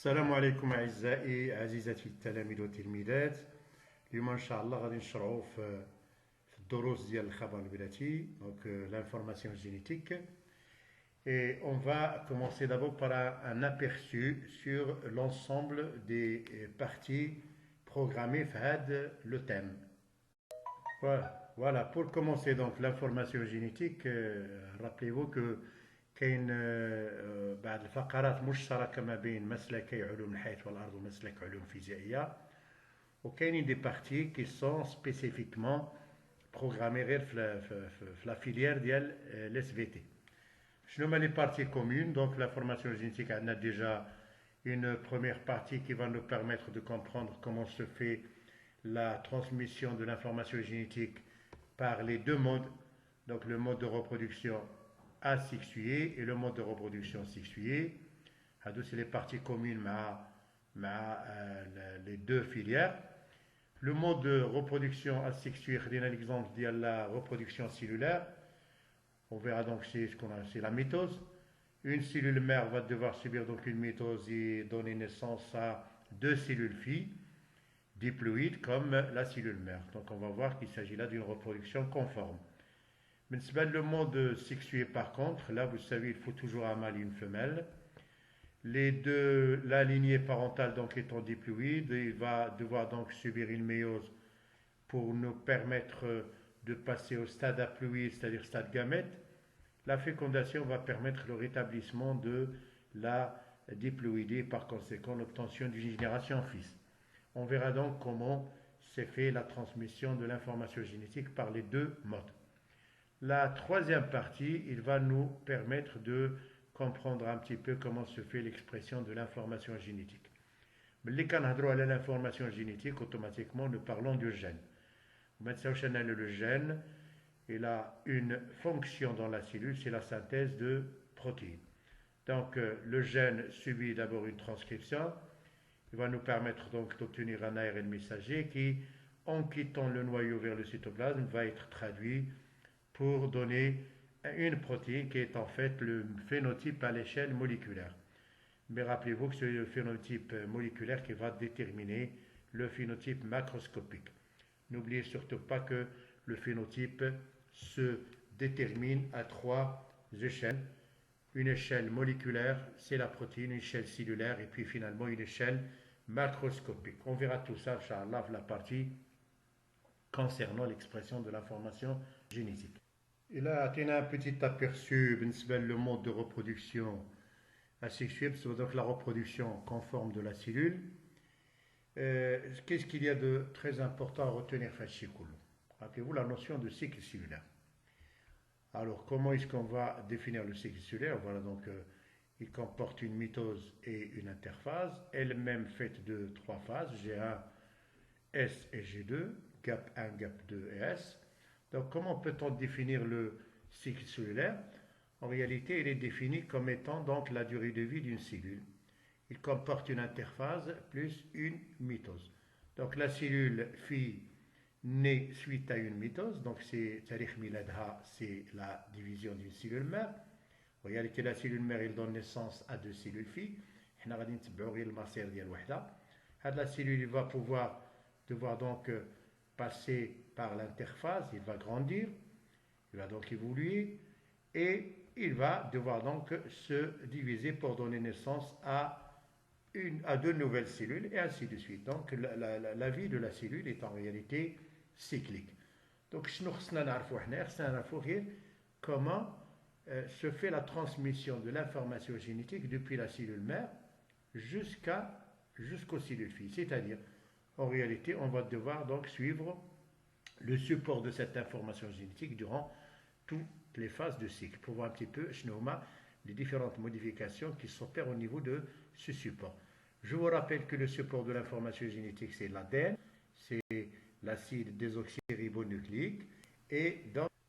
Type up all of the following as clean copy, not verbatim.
السلام عليكم أعزائي عزيزتي التلاميذ والتلميذات. اليوم إن شاء الله غادي نشرعوا في الدروس ديال الخبر الوراثي donc l'information génétique, et on va commencer d'abord par un aperçu sur l'ensemble des parties programmées في le thème. Voilà, pour commencer donc l'information génétique, rappelez-vous que كاين بعض الفقرات مشتركة ما بين مسلكي علوم الحياة والأرض ومسلك علوم فيزيائية، وكاينين دي بارتي كي سون سبيسيفيكمون بروغرامي غير في لا فيليير ديال الاس في تي. شنو هما لي بارتي كومون؟ دونك لا فورماسيون جينيتيك عندنا ديجا une première partie qui va nous permettre de comprendre comment se fait la transmission de l'information génétique par les deux modes, donc le mode de reproduction asexué et le mode de reproduction sexué. C'est les parties communes les deux filières. Le mode de reproduction asexué, c'est l'exemple de la reproduction cellulaire. On verra donc c'est la mitose. Une cellule mère va devoir subir donc une mitose et donner naissance à deux cellules filles diploïdes comme la cellule mère. Donc on va voir qu'il s'agit là d'une reproduction conforme. Le mode sexué par contre, là vous savez il faut toujours un mâle et une femelle. La lignée parentale donc étant diploïde, il va devoir donc subir une méiose pour nous permettre de passer au stade haploïde, c'est-à-dire stade gamète. La fécondation va permettre le rétablissement de la diploïdie et par conséquent l'obtention d'une génération fils. On verra donc comment s'est fait la transmission de l'information génétique par les deux modes. La troisième partie, il va nous permettre de comprendre un petit peu comment se fait l'expression de l'information génétique. Mais quand on parle de l'information génétique, automatiquement nous parlons du gène. Le gène, il a une fonction dans la cellule, c'est la synthèse de protéines. Donc le gène subit d'abord une transcription, il va nous permettre donc d'obtenir un ARN messager qui, en quittant le noyau vers le cytoplasme, va être traduit pour donner une protéine qui est en fait le phénotype à l'échelle moléculaire. Mais rappelez-vous que c'est le phénotype moléculaire qui va déterminer le phénotype macroscopique. N'oubliez surtout pas que le phénotype se détermine à trois échelles. Une échelle moléculaire, c'est la protéine, une échelle cellulaire et puis finalement une échelle macroscopique. On verra tout ça, Inch'Allah, la partie concernant l'expression de l'information génétique. Et là, on a un petit aperçu le mode de reproduction asexuée, donc la reproduction conforme de la cellule. Qu'est-ce qu'il y a de très important à retenir? Rappelez-vous la notion de cycle cellulaire. Alors, comment est-ce qu'on va définir le cycle cellulaire? Voilà, donc il comporte une mitose et une interphase, elle-même faite de trois phases, G1, S et G2, gap 1, gap 2 et S. Donc, comment peut-on définir le cycle cellulaire? En réalité, il est défini comme étant donc la durée de vie d'une cellule. Il comporte une interphase plus une mitose. Donc, la cellule fille naît suite à une mitose, donc c'est la division d'une cellule mère. En réalité, la cellule mère, elle donne naissance à deux cellules filles. La cellule va devoir donc passer par l'interphase, il va grandir, il va donc évoluer et il va devoir donc se diviser pour donner naissance à deux nouvelles cellules et ainsi de suite. Donc la vie de la cellule est en réalité cyclique. Donc comment se fait la transmission de l'information génétique depuis la cellule mère jusqu'aux cellules filles. C'est-à-dire, en réalité, on va devoir donc suivre le support de cette information génétique durant toutes les phases de cycle pour voir un petit peu les différentes modifications qui s'opèrent au niveau de ce support. Je vous rappelle que le support de l'information génétique, c'est l'ADN, c'est l'acide désoxyribonucléique. Et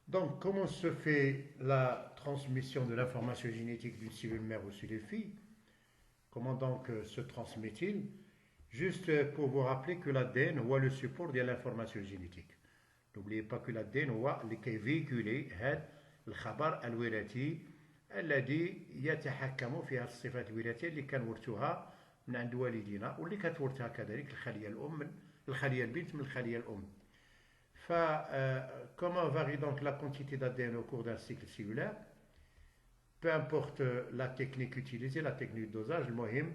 donc, comment se fait la transmission de l'information génétique d'une cellule mère aux cellules filles? Comment donc se transmet-il? Juste pour vous rappeler que l'ADN est le support de l'information génétique. N'oubliez pas que l'ADN est véhiculé الخبر الوراثي الذي يتحكم في هذه الصفات الوراثية اللي كنورثوها من عند والدينا واللي كتورثها كذلك الخلية الأم من الخلية البنت من الخلية الأم. Comment varie donc la quantité d'ADN au cours d'un cycle cellulaire? Peu importe la technique utilisée, la technique de dosage, المهم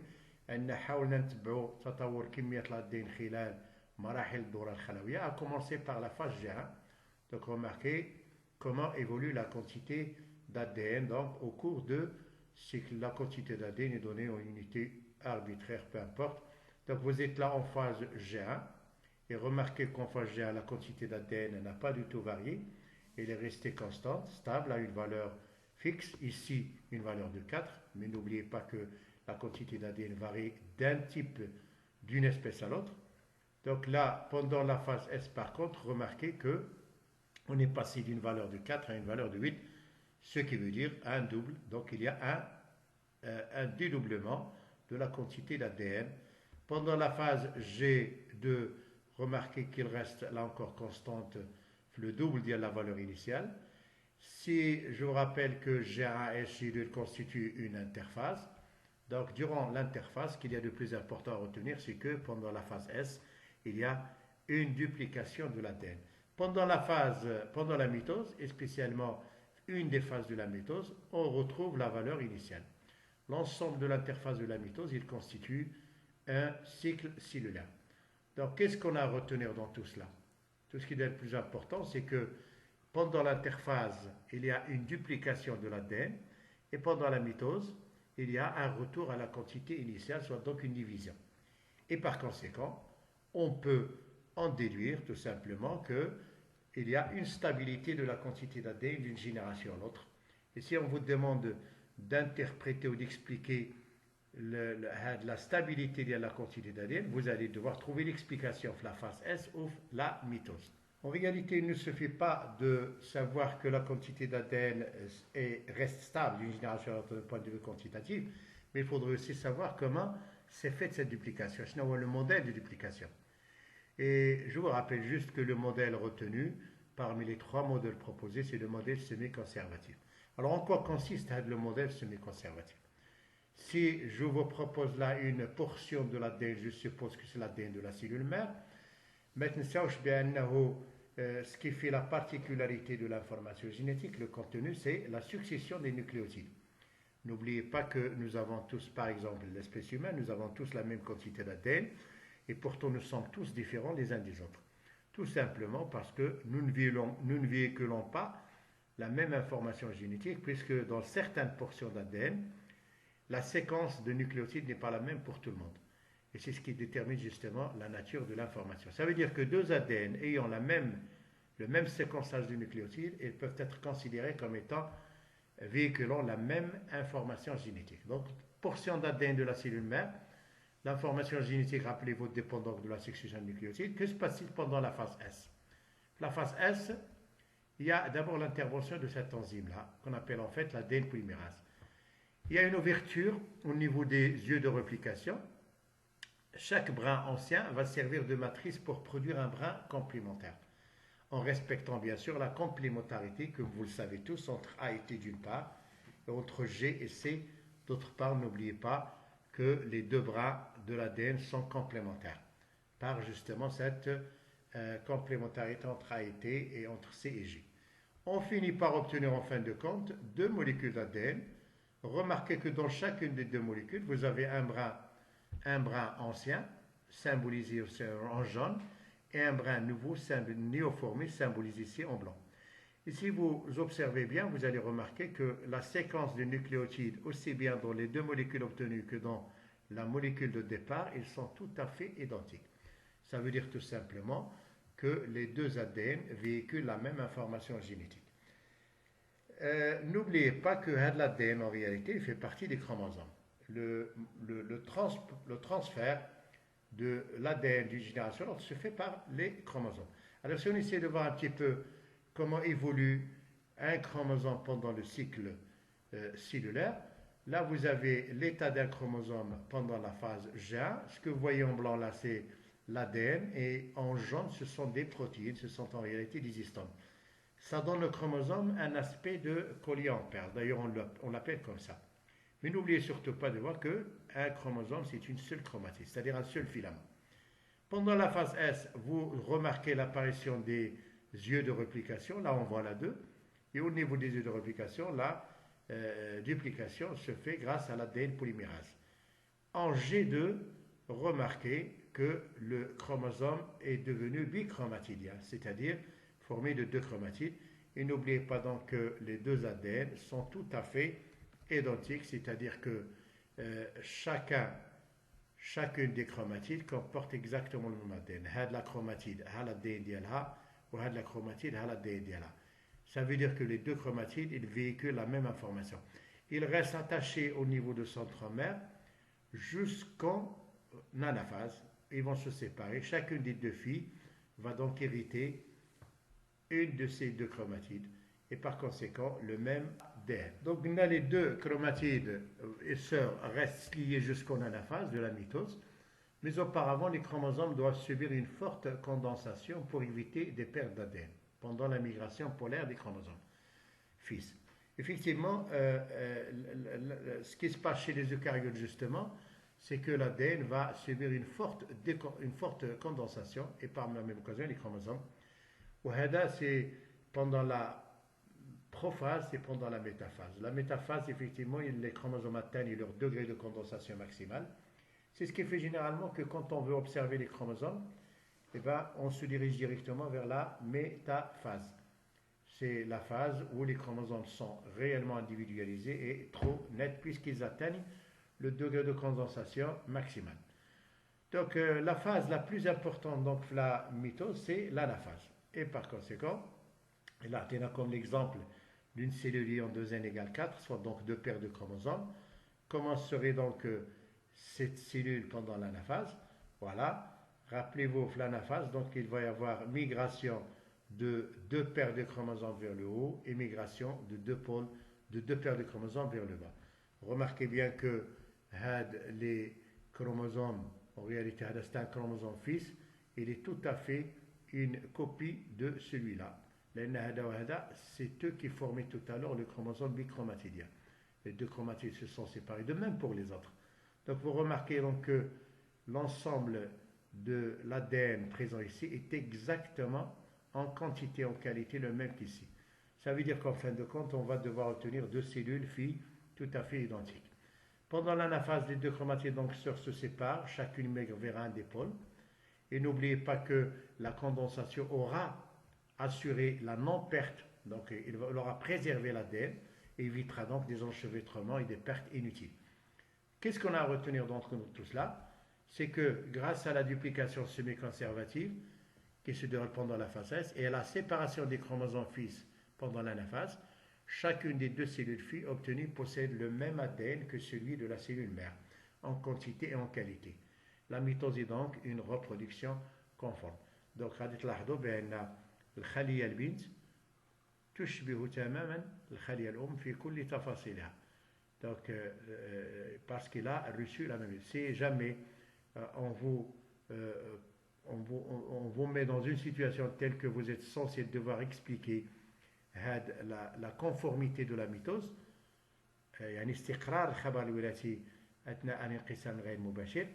أن حاولنا نتبعوا تطور كمية الأدين خلال مراحل الدورة الخلوية, à commencer par la phase G1. Donc remarquez comment évolue la quantité d'ADN donc au cours de cycle. La quantité d'ADN est donnée en unité arbitraire, peu importe. Donc vous êtes là en phase G1 et remarquez qu'en phase G1 la quantité d'ADN n'a pas du tout varié, elle est restée constante, stable à une valeur fixe, ici une valeur de 4, mais n'oubliez pas que la quantité d'ADN varie d'un type, d'une espèce à l'autre. Donc là, pendant la phase S par contre, remarquez que on est passé d'une valeur de 4 à une valeur de 8, ce qui veut dire un double. Donc il y a un dédoublement de la quantité d'ADN. Pendant la phase G2, remarquez qu'il reste là encore constante, le double de la valeur initiale. Si je vous rappelle que G1 et G2 constituent une interface, donc durant l'interface, ce qu'il y a de plus important à retenir, c'est que pendant la phase S, il y a une duplication de l'ADN. Pendant la mitose, et spécialement une des phases de la mitose, on retrouve la valeur initiale. L'ensemble de l'interface de la mitose, il constitue un cycle cellulaire. Donc, qu'est-ce qu'on a à retenir dans tout cela? Tout ce qui est le plus important, c'est que pendant l'interphase, il y a une duplication de l'ADN, et pendant la mitose, il y a un retour à la quantité initiale, soit donc une division. Et par conséquent, on peut en déduire tout simplement qu'il y a une stabilité de la quantité d'ADN d'une génération à l'autre. Et si on vous demande d'interpréter ou d'expliquer la stabilité de la quantité d'ADN, vous allez devoir trouver l'explication de la phase S ou la mitose. En réalité, il ne suffit pas de savoir que la quantité d'ADN reste stable d'une génération à l'autre d'un point de vue quantitatif, mais il faudrait aussi savoir comment s'est faite cette duplication, sinon le modèle de duplication. Et je vous rappelle juste que le modèle retenu parmi les 3 modèles proposés, c'est le modèle semi-conservatif. Alors en quoi consiste le modèle semi-conservatif? Si je vous propose là une portion de l'ADN, je suppose que c'est l'ADN de la cellule mère. Maintenant, ce qui fait la particularité de l'information génétique, le contenu, c'est la succession des nucléotides. N'oubliez pas que nous avons tous, par exemple, l'espèce humaine, nous avons tous la même quantité d'ADN, et pourtant nous sommes tous différents les uns des autres. Tout simplement parce que nous ne véhiculons pas la même information génétique, puisque dans certaines portions d'ADN, la séquence de nucléotides n'est pas la même pour tout le monde. Et c'est ce qui détermine justement la nature de l'information. Ça veut dire que 2 ADN ayant le même séquençage de nucléotides, ils peuvent être considérés comme étant véhiculant la même information génétique. Donc, portion d'ADN de la cellule mère, l'information génétique, rappelez-vous, dépend de la succession de nucléotides. Que se passe-t-il pendant la phase S? La phase S, il y a d'abord l'intervention de cet enzyme-là, qu'on appelle en fait l'ADN polymérase. Il y a une ouverture au niveau des yeux de réplication. Chaque brin ancien va servir de matrice pour produire un brin complémentaire, en respectant bien sûr la complémentarité, comme vous le savez tous, entre A et T d'une part, et entre G et C d'autre part. N'oubliez pas que les 2 brins de l'ADN sont complémentaires, par justement cette complémentarité entre A et T et entre C et G. On finit par obtenir en fin de compte 2 molécules d'ADN. Remarquez que dans chacune des 2 molécules, vous avez un brin ancien, symbolisé en jaune, et un brin nouveau, néoformé, symbolisé ici en blanc. Et si vous observez bien, vous allez remarquer que la séquence de nucléotides, aussi bien dans les 2 molécules obtenues que dans la molécule de départ, ils sont tout à fait identiques. Ça veut dire tout simplement que les 2 ADN véhiculent la même information génétique. N'oubliez pas que l'ADN en réalité fait partie des chromosomes. Le transfert de l'ADN d'une génération à l'autre se fait par les chromosomes. Alors si on essaie de voir un petit peu comment évolue un chromosome pendant le cycle cellulaire, là vous avez l'état d'un chromosome pendant la phase G1. Ce que vous voyez en blanc là, c'est l'ADN, et en jaune ce sont des protéines, ce sont en réalité des histones. Ça donne au chromosome un aspect de collier en perles, d'ailleurs on l'appelle comme ça. Mais n'oubliez surtout pas de voir qu'un chromosome, c'est une seule chromatide, c'est-à-dire un seul filament. Pendant la phase S, vous remarquez l'apparition des yeux de réplication, là on voit la 2, et au niveau des yeux de réplication, la duplication se fait grâce à l'ADN polymérase. En G2, remarquez que le chromosome est devenu bichromatidien, c'est-à-dire formé de 2 chromatides. Et n'oubliez pas donc que les 2 ADN sont tout à fait identiques, c'est-à-dire que chacune des chromatides comporte exactement le même ADN. Had la chromatide a l'ADN ديالها ou had la chromatide a l'ADN ديالها. Ça veut dire que les 2 chromatides, ils véhiculent la même information. Ils restent attachés au niveau de centromère jusqu'en anaphase. Ils vont se séparer. Chacune des 2 filles va donc hériter une de ces 2 chromatides et par conséquent le même ADN. Donc on a les 2 chromatides et sœurs restent liés jusqu'en anaphase de la mitose, mais auparavant les chromosomes doivent subir une forte condensation pour éviter des pertes d'ADN pendant la migration polaire des chromosomes fils. Effectivement, ce qui se passe chez les eucaryotes justement, c'est que l'ADN va subir une forte condensation et par la même occasion les chromosomes. وهذا c'est pendant la prophase et pendant la métaphase. La métaphase, effectivement, les chromosomes atteignent leur degré de condensation maximale. C'est ce qui fait généralement que quand on veut observer les chromosomes, eh ben, on se dirige directement vers la métaphase. C'est la phase où les chromosomes sont réellement individualisés et trop nets puisqu'ils atteignent le degré de condensation maximal. Donc la phase la plus importante dans la mitose, c'est l'anaphase. Et par conséquent, là, on a comme l'exemple d'une cellule en 2n égale 4, soit donc 2 paires de chromosomes. Comment serait donc cette cellule pendant l'anaphase? Voilà. Rappelez-vous, l'anaphase, donc il va y avoir migration de 2 paires de chromosomes vers le haut et migration de 2 pôles de 2 paires de chromosomes vers le bas. Remarquez bien que les chromosomes, en réalité, c'est un chromosome fils, il est tout à fait une copie de celui-là. C'est eux qui formaient tout à l'heure le chromosome bichromatidien. Les 2 chromatides se sont séparés, de même pour les autres. Donc vous remarquez donc que l'ensemble de l'ADN présent ici est exactement en quantité, en qualité, le même qu'ici. Ça veut dire qu'en fin de compte, on va devoir obtenir 2 cellules filles tout à fait identiques. Pendant l'anaphase, les 2 chromatides donc se séparent, chacune migre vers un des pôles. Et n'oubliez pas que la condensation aura assuré la non-perte, donc il aura préservé l'ADN et évitera donc des enchevêtrements et des pertes inutiles. Qu'est-ce qu'on a à retenir d'entre tout cela? C'est que grâce à la duplication semi-conservative qui se déroule pendant la phase S et à la séparation des chromosomes fils pendant l'anaphase, chacune des 2 cellules filles obtenues possède le même ADN que celui de la cellule mère, en quantité et en qualité. La mitose est donc une reproduction conforme. Donc غادي تلاحظوا بأن الخلية البنت تشبه تماما الخلية الأم في كل تفاصيلها. Donc parce qu'il a reçu la même. Si jamais on vous met dans une situation telle que vous êtes censé devoir expliquer la conformité de la mitose, يعني استقرار الخبر الوراثي أثناء الانقسام غير مباشر,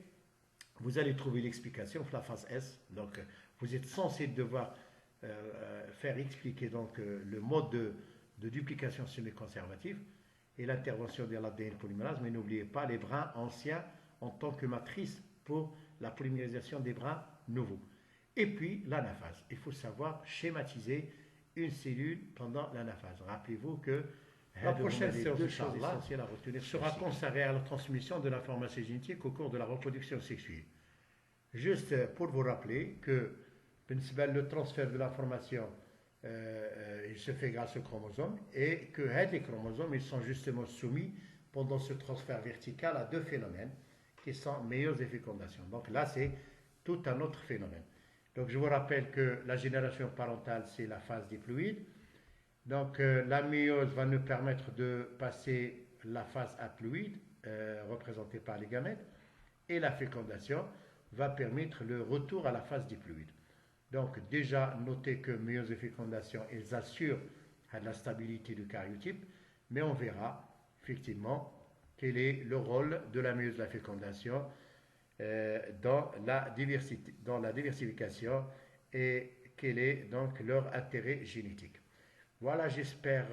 vous allez trouver l'explication de la phase S. Donc, vous êtes censé devoir faire expliquer donc, le mode de duplication semi-conservative et l'intervention de l'ADN polymérase, mais n'oubliez pas les brins anciens en tant que matrice pour la polymérisation des brins nouveaux. Et puis, l'anaphase. Il faut savoir schématiser une cellule pendant l'anaphase. Rappelez-vous que la prochaine séance essentielle à retenir sera consacrée à la transmission de l'information génétique au cours de la reproduction sexuelle. Juste pour vous rappeler que le transfert de l'information il se fait grâce aux chromosomes et que les chromosomes ils sont justement soumis pendant ce transfert vertical à 2 phénomènes qui sont méiose et fécondation. Donc là c'est tout un autre phénomène. Donc je vous rappelle que la génération parentale c'est la phase diploïde. Donc la méiose va nous permettre de passer la phase haploïde représentée par les gamètes et la fécondation va permettre le retour à la phase diploïde. Donc déjà notez que méiose et fécondation ils assurent la stabilité du karyotype, mais on verra effectivement quel est le rôle de la méiose de la fécondation dans dans la diversification et quel est donc leur intérêt génétique. Voilà, j'espère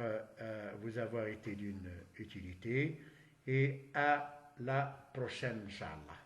vous avoir été d'une utilité et à la prochaine, Inch'Allah.